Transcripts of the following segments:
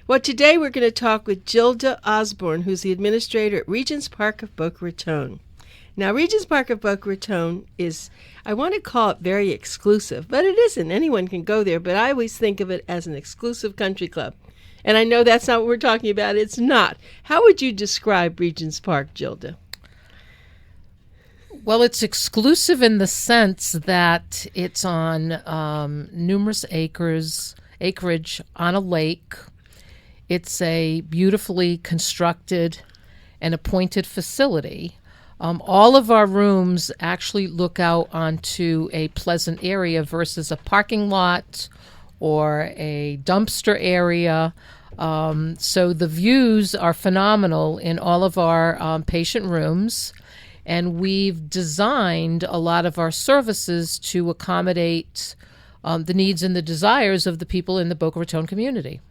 Well, today we're going to talk with Gilda Osborn, who's the administrator at Regents Park of Boca Raton. Now, Regents Park of Boca Raton is, I want to call it very exclusive, but it isn't. Anyone can go there, but I always think of it as an exclusive country club. And I know that's not what we're talking about. It's not. How would you describe Regents Park, Gilda? Well, it's exclusive in the sense that it's on numerous acreage on a lake. It's a beautifully constructed and appointed facility. All of our rooms actually look out onto a pleasant area versus a parking lot or a dumpster area. So the views are phenomenal in all of our patient rooms. And we've designed a lot of our services to accommodate the needs and the desires of the people in the Boca Raton community.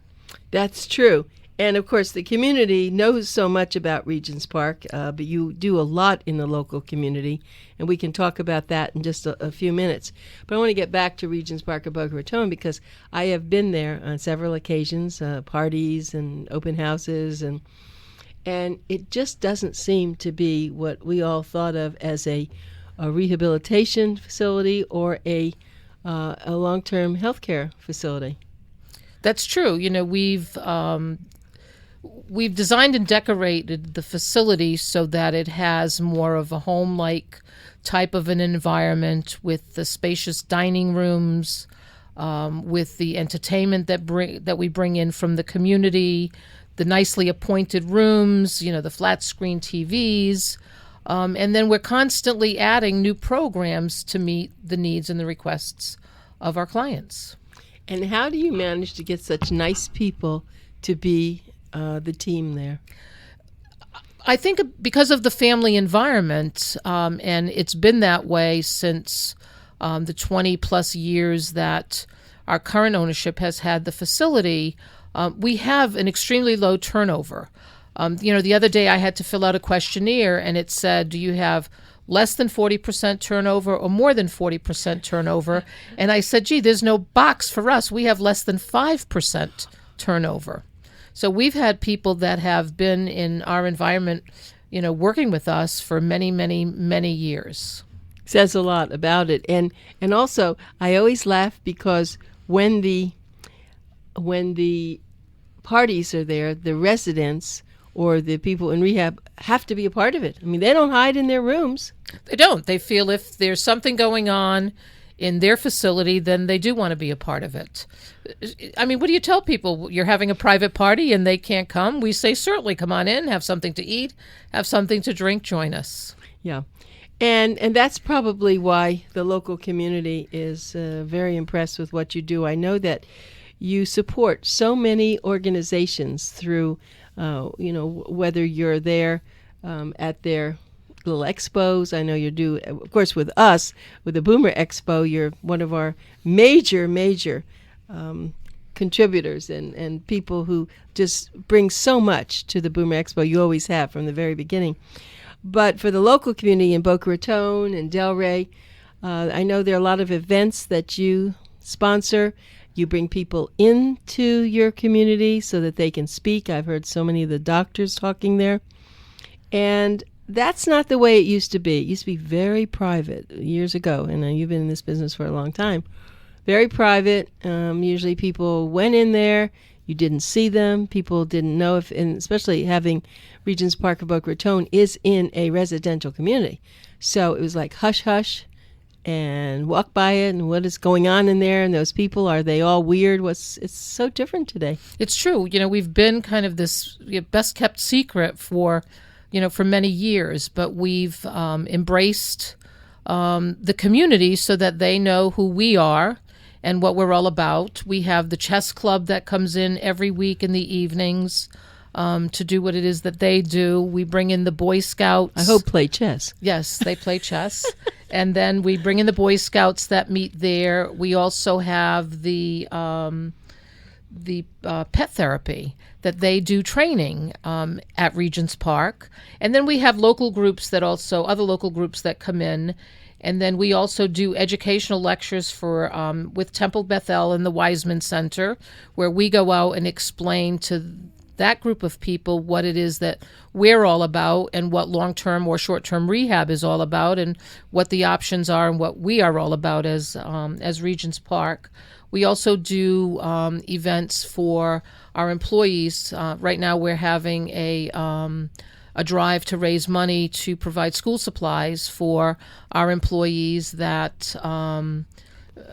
That's true. And, of course, the community knows so much about Regents Park, but you do a lot in the local community, and we can talk about that in just a few minutes. But I want to get back to Regents Park of Boca Raton because I have been there on several occasions, parties and open houses, and it just doesn't seem to be what we all thought of as a rehabilitation facility or a long-term healthcare facility. That's true. You know, we've designed and decorated the facility so that it has more of a home-like type of an environment with the spacious dining rooms, with the entertainment that we bring in from the community, the nicely appointed rooms, you know, the flat screen TVs. And then we're constantly adding new programs to meet the needs and the requests of our clients. And how do you manage to get such nice people to be the team there? I think because of the family environment, and it's been that way since the 20-plus years that our current ownership has had the facility, we have an extremely low turnover. The other day I had to fill out a questionnaire, and it said, do you have less than 40% turnover or more than 40% turnover? And I said, gee, there's no box for us. We have less than 5% turnover. So we've had people that have been in our environment, you know, working with us for many, many, many years. Says a lot about it. And also, I always laugh because when the parties are there, the residents or the people in rehab have to be a part of it. I mean, they don't hide in their rooms. They don't. They feel if there's something going on in their facility, then they do want to be a part of it. I mean, what do you tell people? You're having a private party and they can't come? We say, certainly, come on in, have something to eat, have something to drink, join us. Yeah. And that's probably why the local community is very impressed with what you do. I know that you support so many organizations through whether you're there at their little expos. I know you do, of course, with us, with the Boomer Expo, you're one of our major contributors and people who just bring so much to the Boomer Expo. You always have from the very beginning. But for the local community in Boca Raton and Delray, I know there are a lot of events that you sponsor. You bring people into your community so that they can speak. I've heard so many of the doctors talking there. And that's not the way it used to be. It used to be very private years ago. And you've been in this business for a long time. Very private. Usually people went in there. You didn't see them. People didn't know if, and especially having Regents Park of Boca Raton is in a residential community. So it was like hush, hush. And walk by it and what is going on in there and those people, are they all weird? It's so different today. It's true. You know, we've been kind of this best kept secret for many years, but we've embraced the community so that they know who we are and what we're all about. We have the chess club that comes in every week in the evenings to do what it is that they do. We bring in the Boy Scouts. I hope play chess. Yes, they play chess. And then we bring in the Boy Scouts that meet there. We also have the pet therapy that they do training at Regents Park. And then we have other local groups that come in And then we also do educational lectures for with Temple Bethel and the Wiseman Center, where we go out and explain to that group of people what it is that we're all about and what long-term or short-term rehab is all about and what the options are and what we are all about as Regents Park. We also do events for our employees. Right now we're having a drive to raise money to provide school supplies for our employees that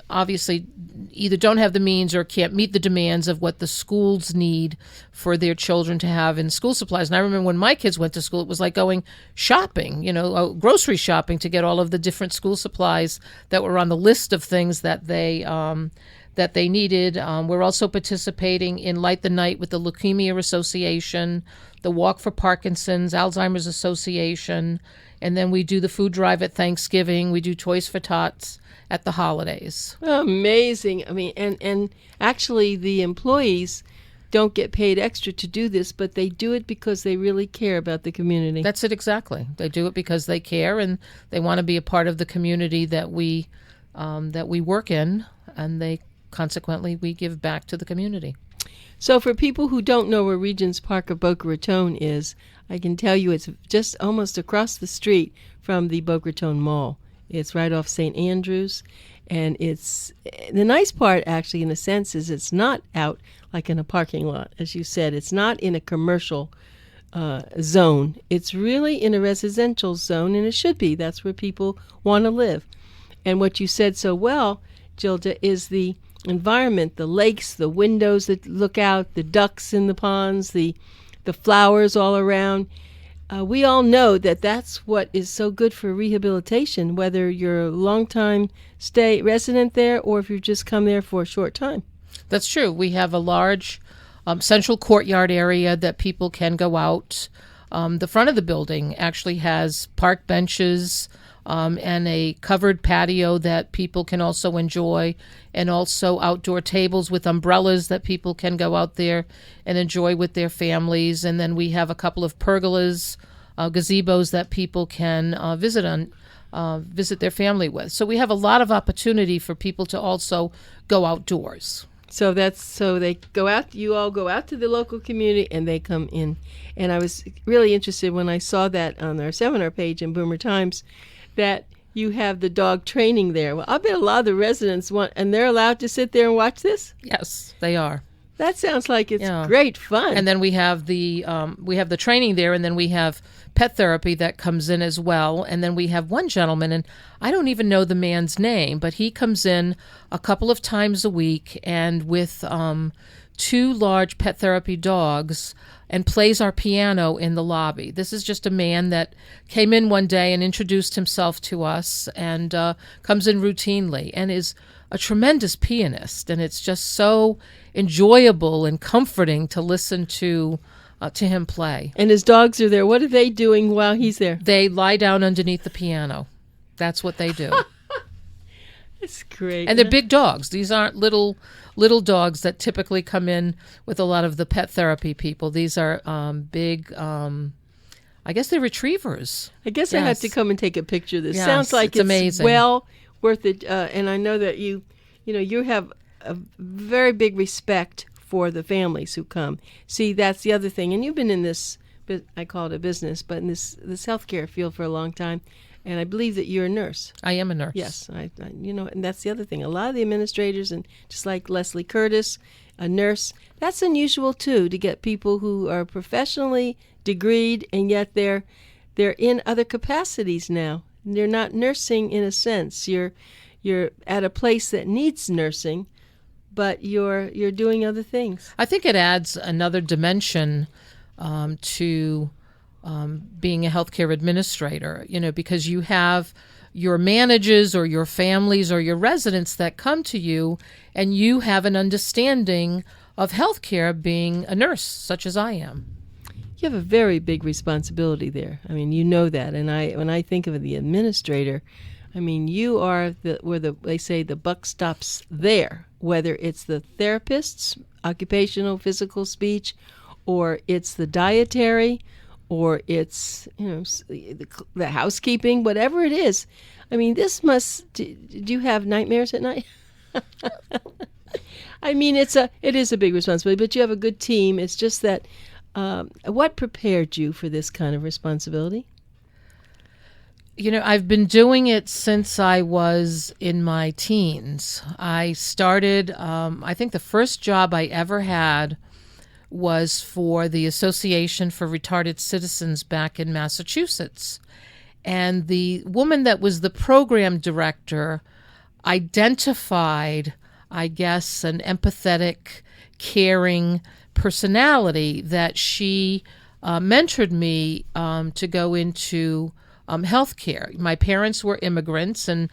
obviously either don't have the means or can't meet the demands of what the schools need for their children to have in school supplies. And I remember when my kids went to school, it was like going shopping, grocery shopping to get all of the different school supplies that were on the list of things that they needed. We're also participating in Light the Night with the Leukemia Association, the Walk for Parkinson's, Alzheimer's Association, and then we do the food drive at Thanksgiving. We do Toys for Tots at the holidays. Amazing. I mean, and actually the employees don't get paid extra to do this, but they do it because they really care about the community. That's it exactly. They do it because they care and they want to be a part of the community that we work in, and consequently we give back to the community. So for people who don't know where Regents Park of Boca Raton is, I can tell you it's just almost across the street from the Boca Raton Mall. It's right off St. Andrews, and it's the nice part, actually, in a sense, is it's not out like in a parking lot. As you said, it's not in a commercial zone. It's really in a residential zone, and it should be. That's where people want to live. And what you said so well, Gilda, is the environment, the lakes, the windows that look out, the ducks in the ponds, the flowers all around. We all know that that's what is so good for rehabilitation, whether you're a long-time resident there or if you've just come there for a short time. That's true. We have a large central courtyard area that people can go out. The front of the building actually has park benches and a covered patio that people can also enjoy, and also outdoor tables with umbrellas that people can go out there and enjoy with their families. And then we have a couple of pergolas, gazebos that people can visit their family with. So we have a lot of opportunity for people to also go outdoors. So they go out. You all go out to the local community, and they come in. And I was really interested when I saw that on our seminar page in Boomer Times, that you have the dog training there. Well, I bet a lot of the residents want, and they're allowed to sit there and watch this? Yes, they are. That sounds like it's great fun. And then we have the training there, and then we have pet therapy that comes in as well. And then we have one gentleman, and I don't even know the man's name, but he comes in a couple of times a week and with 2 large pet therapy dogs and plays our piano in the lobby. This is just a man that came in one day and introduced himself to us and comes in routinely and is a tremendous pianist. And it's just so enjoyable and comforting to listen to him play. And his dogs are there. What are they doing while he's there? They lie down underneath the piano. That's what they do. That's great. And they're big dogs. These aren't little dogs that typically come in with a lot of the pet therapy people. These are big, I guess they're retrievers. I guess I have to come and take a picture of this. Yes, sounds like it's amazing. Well worth it. And I know that you have a very big respect for the families who come. See, that's the other thing. And you've been in this, I call it a business, but in this healthcare field for a long time. And I believe that you're a nurse. I am a nurse. Yes, and that's the other thing. A lot of the administrators, and just like Leslie Curtis, a nurse, that's unusual too, to get people who are professionally degreed and yet they're in other capacities now. They're not nursing in a sense. You're at a place that needs nursing, but you're doing other things. I think it adds another dimension to being a healthcare administrator, because you have your managers or your families or your residents that come to you, and you have an understanding of healthcare being a nurse, such as I am. You have a very big responsibility there. I mean, you know that. And when I think of the administrator, I mean, you are where they say the buck stops there, whether it's the therapists, occupational, physical, speech, or it's the dietary, or it's the housekeeping, whatever it is. I mean, this must. Do you have nightmares at night? I mean, it is a big responsibility, but you have a good team. It's just that, what prepared you for this kind of responsibility? I've been doing it since I was in my teens. I started, I think the first job I ever had was for the Association for Retarded Citizens back in Massachusetts. And the woman that was the program director identified, I guess, an empathetic, caring personality that she mentored me to go into healthcare. My parents were immigrants, and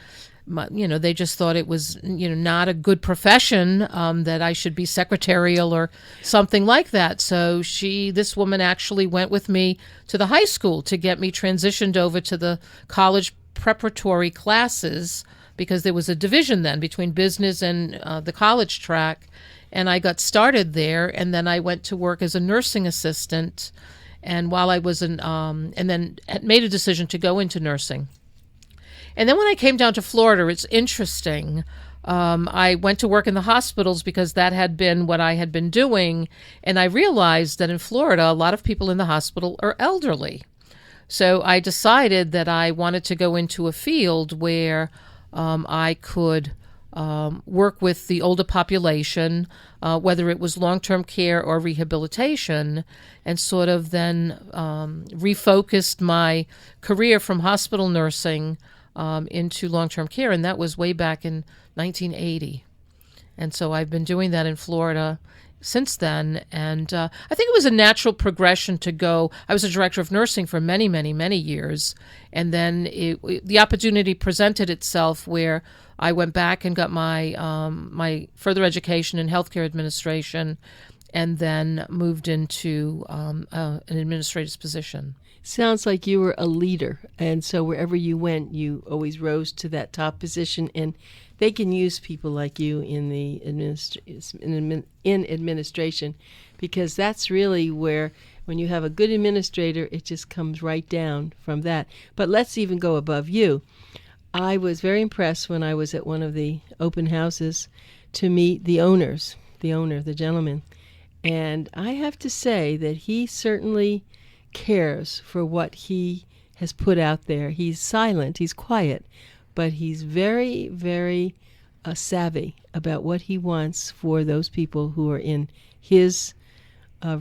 they just thought it was not a good profession, that I should be secretarial or something like that. So this woman actually went with me to the high school to get me transitioned over to the college preparatory classes, because there was a division then between business and the college track. And I got started there, and then I went to work as a nursing assistant. And while I was and then made a decision to go into nursing. And then when I came down to Florida, it's interesting. I went to work in the hospitals because that had been what I had been doing. And I realized that in Florida, a lot of people in the hospital are elderly. So I decided that I wanted to go into a field where I could work with the older population, whether it was long-term care or rehabilitation, and sort of then refocused my career from hospital nursing into long-term care, and that was way back in 1980. And so I've been doing that in Florida since then, and I think it was a natural progression to go. I was a director of nursing for many, many, many years, and then the opportunity presented itself where I went back and got my my further education in healthcare administration, and then moved into an administrative position. Sounds like you were a leader, and so wherever you went, you always rose to that top position. And they can use people like you in the administration, because that's really where, when you have a good administrator, it just comes right down from that. But let's even go above you. I was very impressed when I was at one of the open houses to meet the the gentleman. And I have to say that he certainly cares for what he has put out there. He's silent, he's quiet, but he's very, very savvy about what he wants for those people who are in his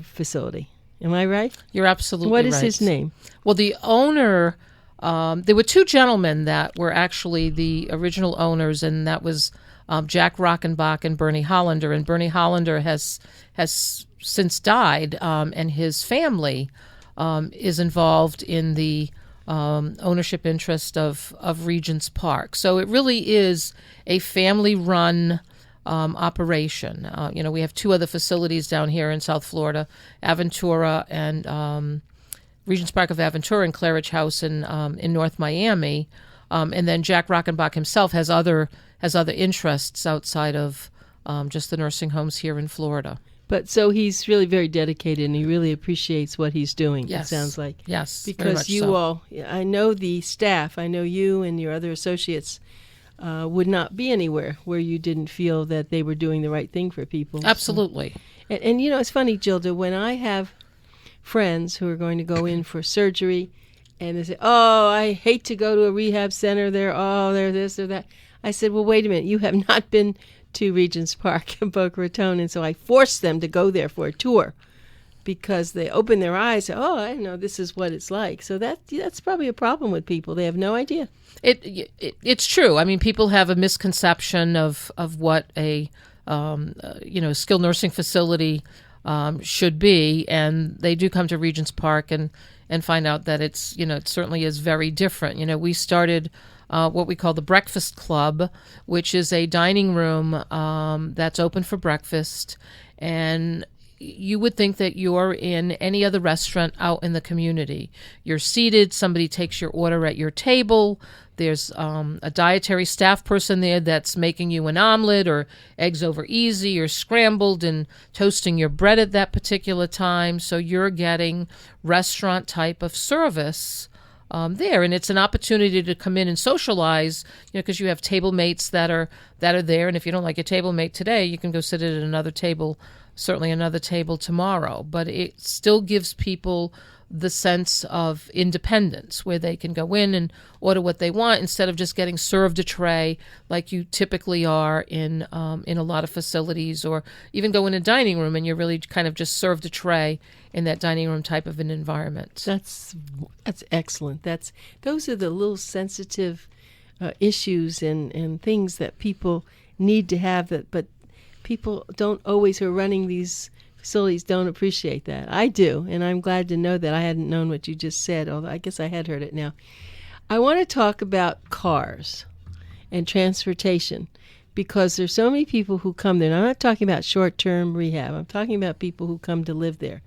facility. Am I right? You're absolutely right. What is his name? Well, the owner, there were two gentlemen that were actually the original owners, and that was Jack Rockenbach and Bernie Hollander. And Bernie Hollander has since died, and his family is involved in the ownership interest of Regents Park. So it really is a family-run operation. We have two other facilities down here in South Florida, Aventura and Regents Park of Aventura and Claridge House in North Miami. And then Jack Rockenbach himself has other interests outside of just the nursing homes here in Florida. But so he's really very dedicated, and he really appreciates what he's doing, yes. It sounds like. Yes, because very much you so. all, I know the staff, I know you and your other associates would not be anywhere where you didn't feel that they were doing the right thing for people. Absolutely. So, and it's funny, Gilda, when I have friends who are going to go in for surgery, and they say, "Oh, I hate to go to a rehab center. They're this or that." I said, "Well, wait a minute. You have not been to Regents Park in Boca Raton." And so I forced them to go there for a tour, because they open their eyes. "Oh, I know this is what it's like." So that's probably a problem with people. They have no idea. It's true. I mean, people have a misconception of what a skilled nursing facility should be, and they do come to Regents Park and find out that it certainly is very different. We started what we call the Breakfast Club, which is a dining room that's open for breakfast, and you would think that you're in any other restaurant out in the community. You're seated, somebody takes your order at your table, there's a dietary staff person there that's making you an omelet or eggs over easy or scrambled and toasting your bread at that particular time. So you're getting restaurant type of service there, and it's an opportunity to come in and socialize, because you have table mates that are there, and if you don't like your table mate today, you can go sit at another table, certainly another table tomorrow. But it still gives people the sense of independence, where they can go in and order what they want instead of just getting served a tray like you typically are in a lot of facilities, or even go in a dining room and you're really kind of just served a tray in that dining room type of an environment. That's excellent. Those are the little sensitive issues and things that people need to have, but people don't always, who are running these facilities, don't appreciate that. I do, and I'm glad to know that. I hadn't known what you just said, although I guess I had heard it now. I want to talk about cars and transportation, because there's so many people who come there. And I'm not talking about short-term rehab. I'm talking about people who come to live there.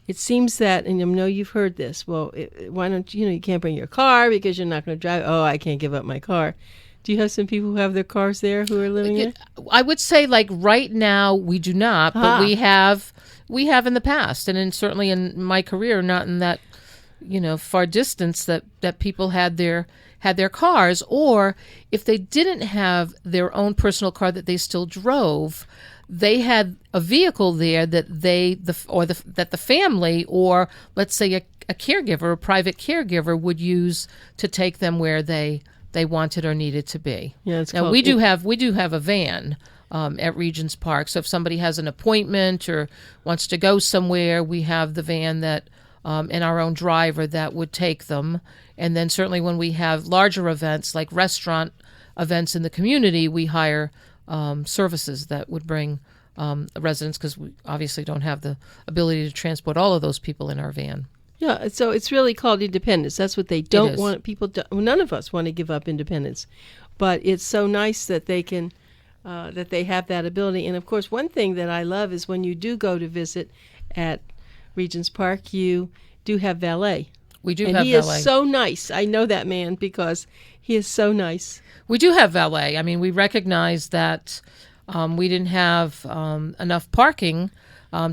It seems that, and I know you've heard this, well, why don't you can't bring your car because you're not going to drive. Oh, I can't give up my car. Do you have some people who have their cars there who are living there? I would say, like, right now we do not, but we have in the past, and certainly in my career, not in that far distance, that people had their cars, or if they didn't have their own personal car that they still drove, they had a vehicle there that that the family, or let's say a caregiver, a private caregiver, would use to take them where they wanted or needed to be. Yeah, now we do have a van at Regents Park. So if somebody has an appointment or wants to go somewhere, we have the van that and our own driver that would take them. And then certainly when we have larger events like restaurant events in the community, we hire services that would bring residents, because we obviously don't have the ability to transport all of those people in our van. Yeah, so it's really called independence. That's what they don't want. None of us want to give up independence, but it's so nice that they can, that they have that ability. And of course, one thing that I love is when you do go to visit at Regents Park, you do have valet. We do and have he valet. Is so nice. I know that man because he is so nice. We do have valet. I mean, we recognize that we didn't have enough parking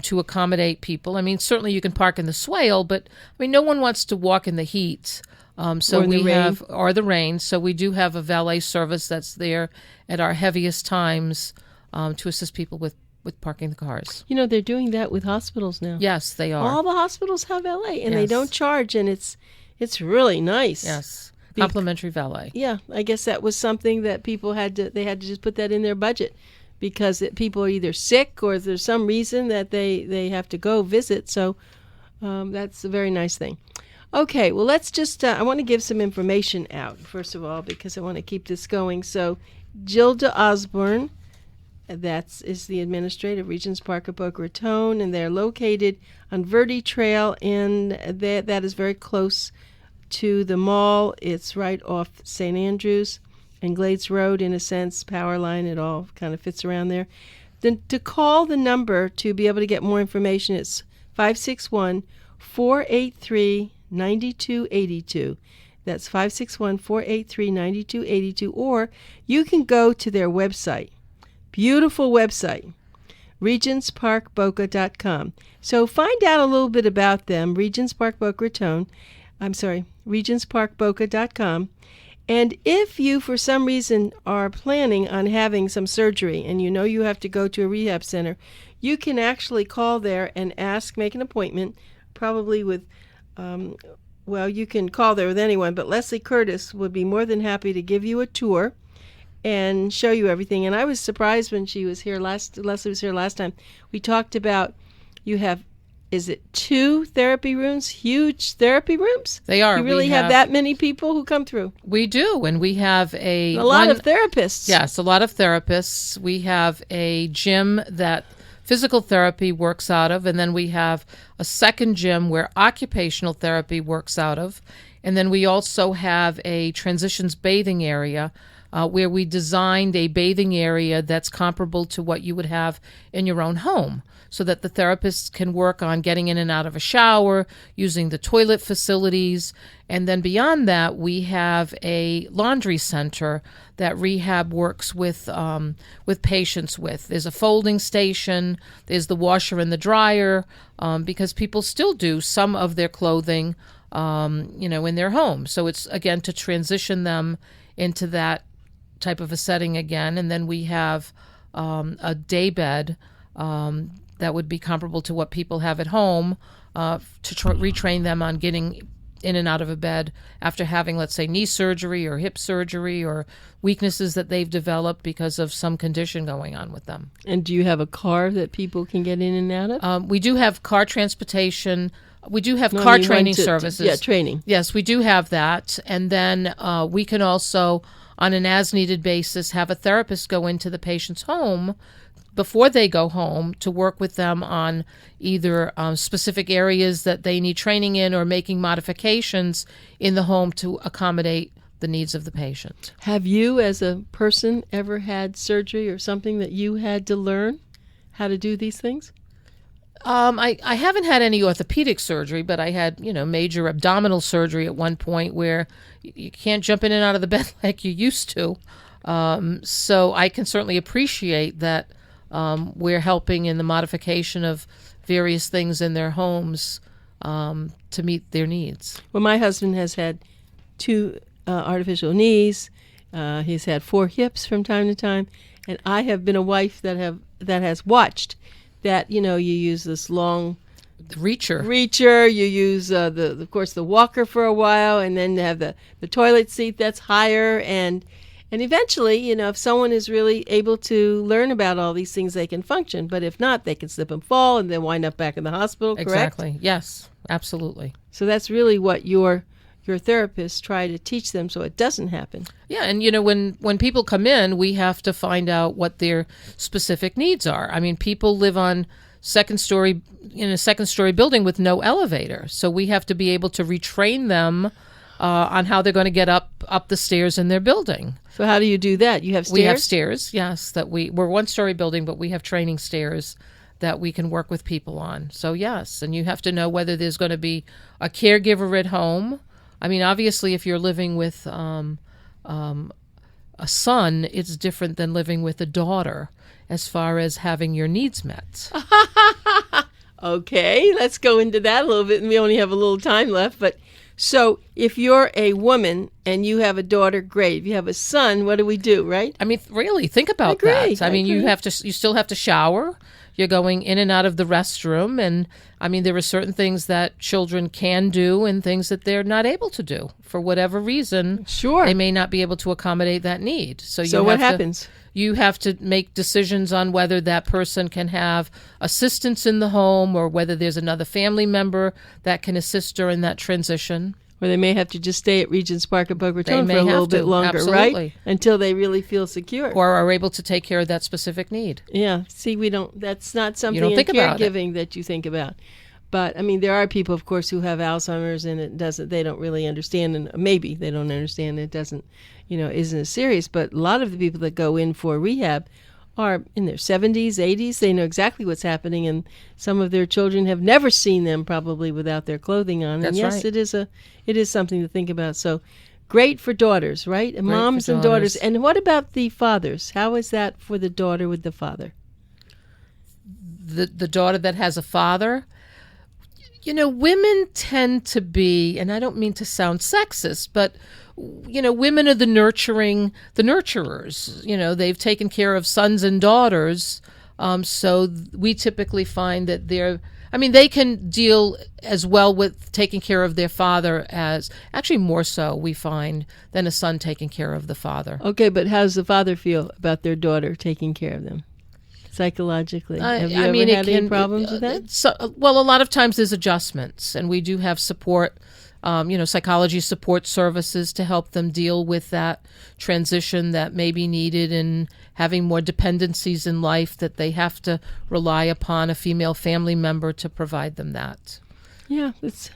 to accommodate people. I mean, certainly you can park in the swale, but I mean, no one wants to walk in the heat. So or the rain. So we do have a valet service that's there at our heaviest times to assist people with parking the cars. They're doing that with hospitals now. Yes, they are. All the hospitals have valet, and Yes. they don't charge, and it's really nice. Yes, complimentary valet. Yeah, I guess that was something that people had to just put that in their budget, because people are either sick or there's some reason that they have to go visit. So that's a very nice thing. Okay, well, let's just, I want to give some information out, first of all, because I want to keep this going. So Gilda Osborn, is the administrator of Regents Park Boca Raton, and they're located on Verde Trail, and that is very close to the mall. It's right off St. Andrews and Glades Road, in a sense, power line. It all kind of fits around there. Then to call the number to be able to get more information, it's 561-483-9282. That's 561-483-9282. Or you can go to their website. Beautiful website, regentsparkboca.com. So find out a little bit about them, Regents Park Boca Raton. regentsparkboca.com. And if you, for some reason, are planning on having some surgery and you have to go to a rehab center, you can actually call there and make an appointment, probably with, you can call there with anyone, but Leslie Curtis would be more than happy to give you a tour and show you everything. And I was surprised when Leslie was here last time. We talked about, you have, is it 2 therapy rooms, huge therapy rooms? They are. You really have that many people who come through? We do, and we have a lot of therapists. Yes, a lot of therapists. We have a gym that physical therapy works out of, and then we have a second gym where occupational therapy works out of, and then we also have a transitions bathing area where we designed a bathing area that's comparable to what you would have in your own home, so that the therapists can work on getting in and out of a shower, using the toilet facilities. And then beyond that, we have a laundry center that rehab works with patients with. There's a folding station, there's the washer and the dryer, because people still do some of their clothing in their home. So it's, again, to transition them into that type of a setting again. And then we have a day bed that would be comparable to what people have at home to retrain them on getting in and out of a bed after having, let's say, knee surgery or hip surgery or weaknesses that they've developed because of some condition going on with them. And do you have a car that people can get in and out of? We do have car transportation. We do have car training services. Training. Yes, we do have that. And then we can also, on an as-needed basis, have a therapist go into the patient's home before they go home to work with them on either specific areas that they need training in or making modifications in the home to accommodate the needs of the patient. Have you, as a person, ever had surgery or something that you had to learn how to do these things? I haven't had any orthopedic surgery, but I had, major abdominal surgery at one point where you can't jump in and out of the bed like you used to. So I can certainly appreciate that we're helping in the modification of various things in their homes to meet their needs. Well, my husband has had 2 artificial knees. He's had 4 hips from time to time, and I have been a wife that has watched that. You use this long reacher. You use of course the walker for a while, and then have the toilet seat that's higher, and eventually, if someone is really able to learn about all these things, they can function. But if not, they can slip and fall and then wind up back in the hospital, correct? Exactly. Yes, absolutely. So that's really what your therapists try to teach them so it doesn't happen. Yeah, and when people come in, we have to find out what their specific needs are. I mean, people live on in a second story building with no elevator. So we have to be able to retrain them on how they're going to get up the stairs in their building. So how do you do that? You have stairs? We have stairs, yes. We're 1-story building, but we have training stairs that we can work with people on. So yes, and you have to know whether there's going to be a caregiver at home. I mean, obviously, if you're living with a son, it's different than living with a daughter as far as having your needs met. Okay, let's go into that a little bit, and we only have a little time left, but so if you're a woman and you have a daughter, great. If you have a son, what do we do, right? I mean, really, think about that. I mean, you still have to shower. You're going in and out of the restroom. And I mean, there are certain things that children can do and things that they're not able to do for whatever reason. Sure. They may not be able to accommodate that need. So what happens? You have to make decisions on whether that person can have assistance in the home or whether there's another family member that can assist during that transition. Or they may have to just stay at Regents Park at Boca Raton for a little bit longer, absolutely. Right? Until they really feel secure. Or are able to take care of that specific need. Yeah. See, that's not something in caregiving that you think about. But, I mean, there are people, of course, who have Alzheimer's and they don't really understand, and maybe they don't understand, it doesn't, isn't as serious. But a lot of the people that go in for rehab are in their 70s, 80s. They know exactly what's happening, and some of their children have never seen them probably without their clothing on. That's and yes, right. it is something to think about. So great for daughters, right? And moms and daughters. And what about the fathers? How is that for the daughter with the father? The daughter that has a father? Women tend to be, and I don't mean to sound sexist, but, women are the nurturers. They've taken care of sons and daughters. So we typically find that they can deal as well with taking care of their father as, actually more so, we find, than a son taking care of the father. Okay, but how does the father feel about their daughter taking care of them? Psychologically, have you ever had any problems with that? Well, a lot of times there's adjustments, and we do have support, psychology support services to help them deal with that transition that may be needed and having more dependencies in life that they have to rely upon a female family member to provide them that. Yeah, it's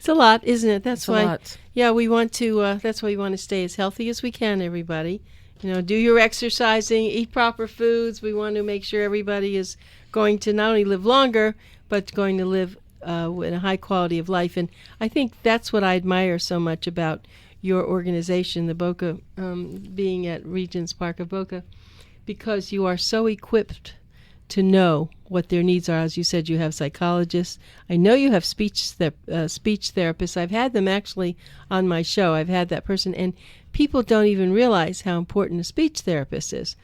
a lot, isn't it? It's a lot. Yeah, we want to. That's why we want to stay as healthy as we can, everybody. Do your exercising, eat proper foods. We want to make sure everybody is going to not only live longer, but going to live in a high quality of life. And I think that's what I admire so much about your organization, the Boca, being at Regents Park of Boca, because you are so equipped to know what their needs are. As you said, you have psychologists. I know you have speech therapists. I've had them actually on my show. I've had that person, and people don't even realize how important a speech therapist is.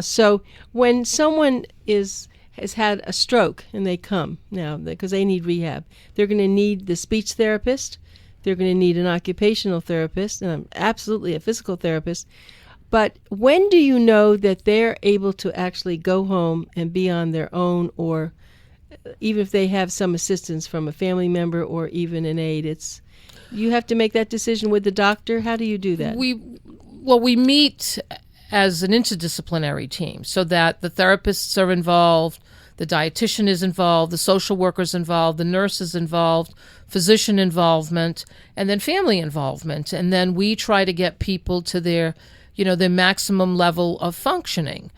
So when someone has had a stroke and they come now because they need rehab, they're going to need the speech therapist. They're going to need an occupational therapist, and absolutely a physical therapist. But when do you know that they're able to actually go home and be on their own, or even if they have some assistance from a family member or even an aide? You have to make that decision with the doctor. How do you do that? We meet as an interdisciplinary team so that the therapists are involved, the dietitian is involved, the social worker's involved, the nurse is involved, physician involvement, and then family involvement. And then we try to get people to their maximum level of functioning.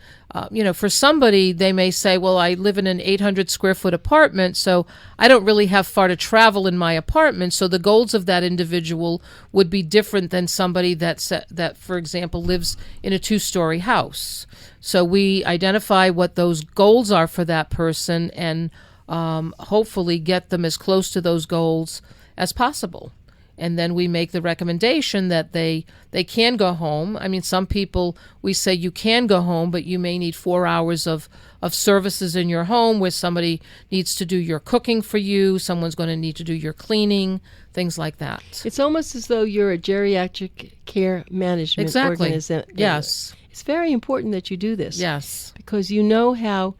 For somebody, they may say, well, I live in an 800 square foot apartment, so I don't really have far to travel in my apartment. So the goals of that individual would be different than somebody that, for example, lives in a 2-story house. So we identify what those goals are for that person and hopefully get them as close to those goals as possible. And then we make the recommendation that they can go home. I mean, some people, we say you can go home, but you may need 4 hours of services in your home where somebody needs to do your cooking for you, someone's going to need to do your cleaning, things like that. It's almost as though you're a geriatric care management organization. Yes. It's very important that you do this. Yes. Because you know how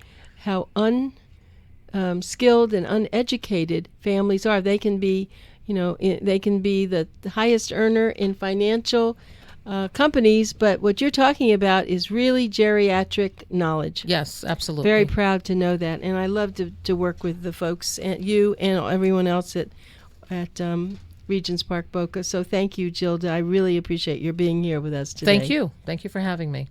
unskilled and uneducated families are. They can be they can be the highest earner in financial companies, but what you're talking about is really geriatric knowledge. Yes, absolutely. Very proud to know that, and I love to work with the folks, and you and everyone else at Regents Park Boca. So thank you, Gilda. I really appreciate your being here with us today. Thank you. Thank you for having me.